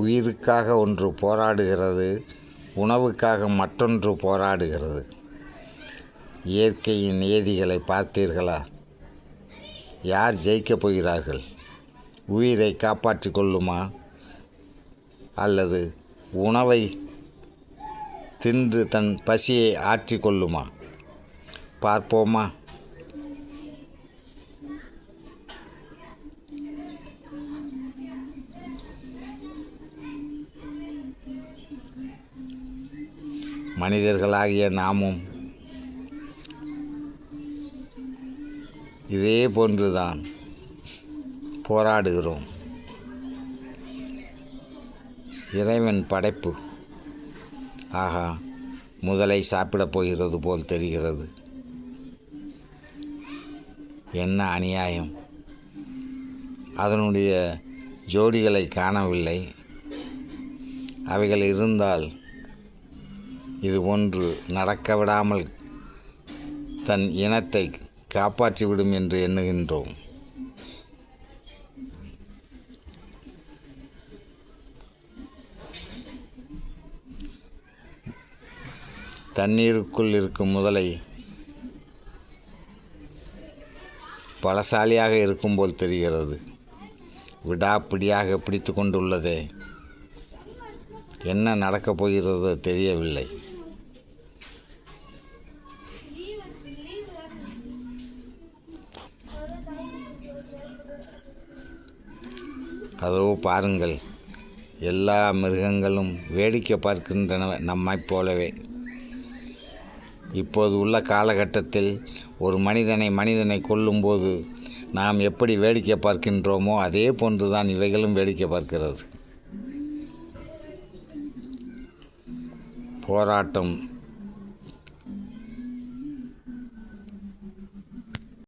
உயிருக்காக ஒன்று போராடுகிறது, உணவுக்காக மற்றொன்று போராடுகிறது. இயற்கையின் நியதிகளை பார்த்தீர்களா? யார் ஜெயிக்கப் போகிறார்கள்? உயிரை காப்பாற்றி கொள்ளுமா அல்லது உணவை தின்று தன் பசியை ஆற்றி கொள்ளுமா? பார்ப்போமா? மனிதர்களாகிய நாமும் இதே போன்றுதான் போராடுகிறோம். இறைவன் படைப்பு ஆகா, முதலை சாப்பிடப் போகிறது போல் தெரிகிறது. என்ன அநியாயம்! அதனுடைய ஜோடிகளை காணவில்லை. அவைகள் இருந்தால் இது ஒன்று நடக்க விடாமல் தன் இனத்தை காப்பாற்றிவிடும் என்று எண்ணுகின்றோம். தண்ணீருக்குள் இருக்கும் முதலை பலசாலியாக இருக்கும் போல் தெரிகிறது. விடாப்பிடியாக பிடித்து கொண்டுள்ளதே. என்ன நடக்கப் போகிறதோ தெரியவில்லை. அதோ பாருங்கள், எல்லா மிருகங்களும் வேடிக்கை பார்க்கின்றன நம்மைப் போலவே. இப்போது உள்ள காலகட்டத்தில் ஒரு மனிதனை கொல்லும்போது நாம் எப்படி வேடிக்கை பார்க்கின்றோமோ அதே போன்றுதான் இவைகளும் வேடிக்கை பார்க்கிறது. போராட்டம்